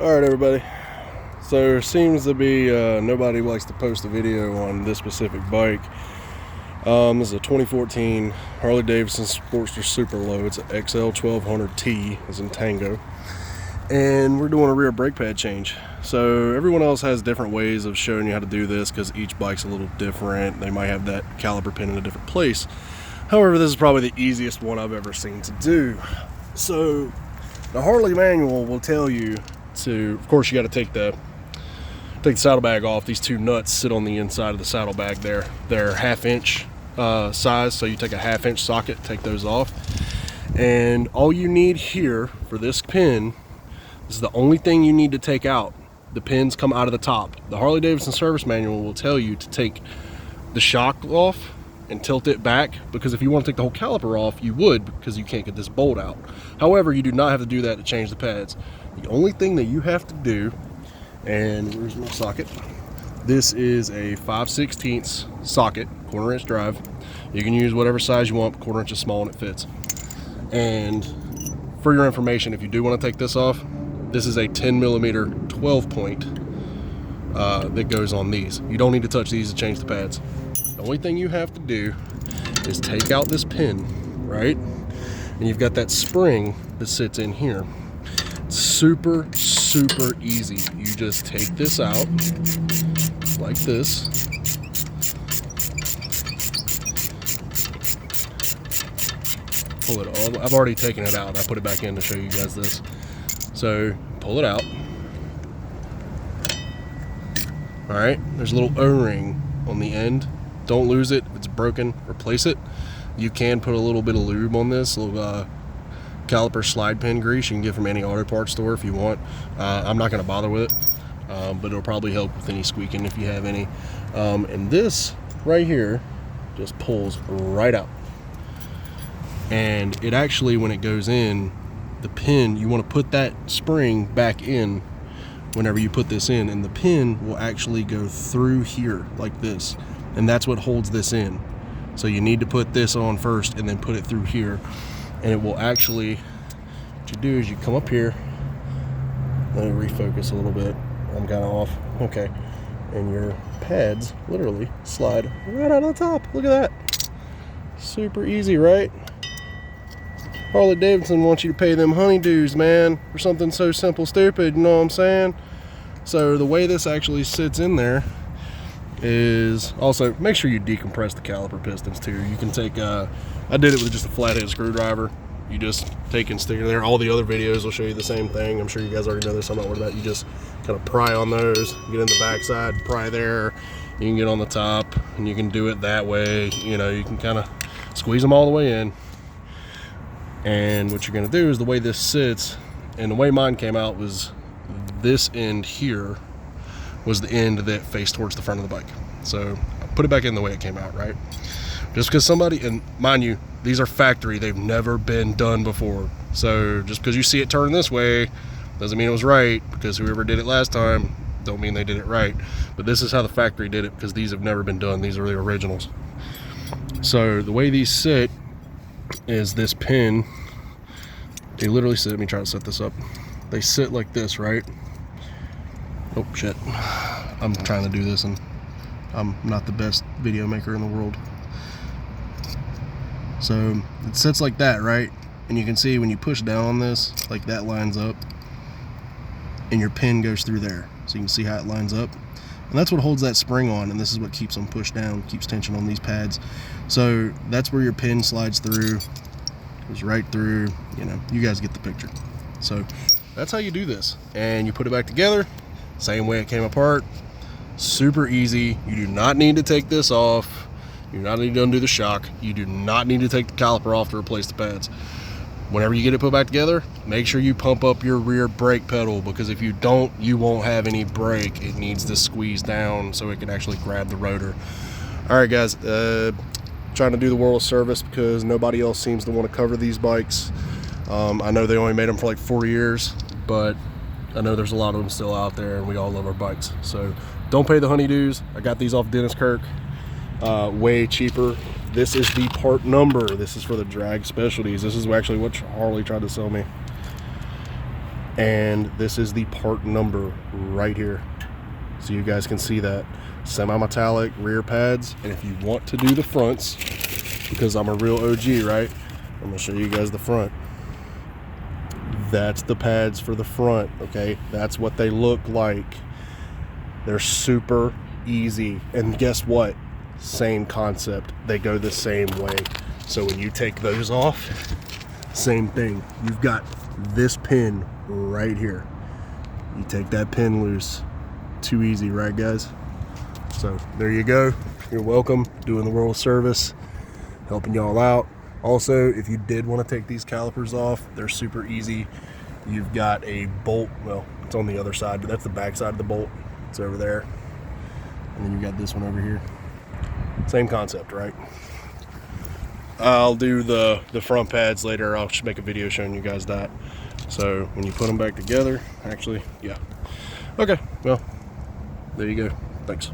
Alright everybody, so there seems to be nobody likes to post a video on this specific bike. This is a 2014 Harley Davidson Sportster Superlow. It's an XL1200T, as in Tango, and we're doing a rear brake pad change. So everyone else has different ways of showing you how to do this because each bike's a little different. They might have that caliper pin in a different place. However, this is probably the easiest one I've ever seen to do. So the Harley manual will tell you to, of course, you got to take the saddlebag off. These two nuts sit on the inside of the saddlebag there. They're 1/2 inch size, so you take a 1/2 inch socket, take those off, and all you need here for this pin, this is the only thing you need to take out. The pins come out of the top. The Harley Davidson service manual will tell you to take the shock off and tilt it back, because if you want to take the whole caliper off, you would, because you can't get this bolt out. However, you do not have to do that to change the pads. The only thing that you have to do, and where's my socket? This is a 5/16 socket, 1/4 inch drive. You can use whatever size you want, 1/4 inch is small and it fits. And for your information, if you do want to take this off, this is a 10mm 12 point that goes on these. You don't need to touch these to change the pads. The only thing you have to do is take out this pin, right? And you've got that spring that sits in here. Super easy. You just take this out like this. Pull it all. I've already taken it out. I put it back in to show you guys this. So pull it out. All right, there's a little O-ring on the end. Don't lose it. If it's broken, replace it. You can put a little bit of lube on this, a little caliper slide pin grease you can get from any auto parts store if you want. I'm not going to bother with it, but it'll probably help with any squeaking if you have any. And this right here just pulls right out. And it actually, when it goes in, the pin, you want to put that spring back in whenever you put this in, and the pin will actually go through here like this, and that's what holds this in. So you need to put this on first and then put it through here, and it will actually, what you do is you come up here, let me refocus a little bit, I'm kind of off, okay, and your pads literally slide right out of the top. Look at that. Super easy, right? Harley Davidson wants you to pay them honeydews, man, for something so simple, stupid, you know what I'm saying? So the way this actually sits in there is, also make sure you decompress the caliper pistons too. You can take, I did it with just a flathead screwdriver. You just take and stick it there. All the other videos will show you the same thing. I'm sure you guys already know this, I'm not worried about it. You just kind of pry on those, get in the backside, pry there. You can get on the top, and you can do it that way. You know, you can kind of squeeze them all the way in. And what you're gonna do is, the way this sits, and the way mine came out was this end here was the end that faced towards the front of the bike. So I put it back in the way it came out, right? Just because somebody, and mind you, these are factory, they've never been done before. So just because you see it turn this way doesn't mean it was right, because whoever did it last time don't mean they did it right. But this is how the factory did it, because these have never been done. These are the originals. So the way these sit is this pin, they literally sit, let me try to set this up. They sit like this, right? Oh shit, I'm trying to do this and I'm not the best video maker in the world. So it sits like that, right? And you can see when you push down on this, like that lines up, and your pin goes through there. So you can see how it lines up. And that's what holds that spring on, and this is what keeps them pushed down, keeps tension on these pads. So that's where your pin slides through, goes right through, you know, you guys get the picture. So that's how you do this. And you put it back together, same way it came apart. Super easy. You do not need to take this off. You do not need to undo the shock. You do not need to take the caliper off to replace the pads. Whenever you get it put back together, make sure you pump up your rear brake pedal, because if you don't, you won't have any brake. It needs to squeeze down so it can actually grab the rotor. All right, guys, trying to do the world a service because nobody else seems to want to cover these bikes. I know they only made them for like 4 years, but I know there's a lot of them still out there, and we all love our bikes. So don't pay the honeydews. I got these off Dennis Kirk, way cheaper. This is the part number. This is for the drag specialties. This is actually what Harley tried to sell me. And this is the part number right here, so you guys can see that. Semi-metallic rear pads. And if you want to do the fronts, because I'm a real OG, right, I'm gonna show you guys the front. That's the pads for the front, okay? That's what they look like. They're super easy. And guess what? Same concept. They go the same way. So when you take those off, same thing. You've got this pin right here. You take that pin loose. Too easy, right, guys? So there you go. You're welcome. Doing the world service, helping y'all out. Also, if you did want to take these calipers off, they're super easy. You've got a bolt. Well, it's on the other side, but that's the back side of the bolt. It's over there. And then you got this one over here. Same concept, right? I'll do the front pads later. I'll just make a video showing you guys that. So when you put them back together, actually, yeah. Okay, well, there you go. Thanks.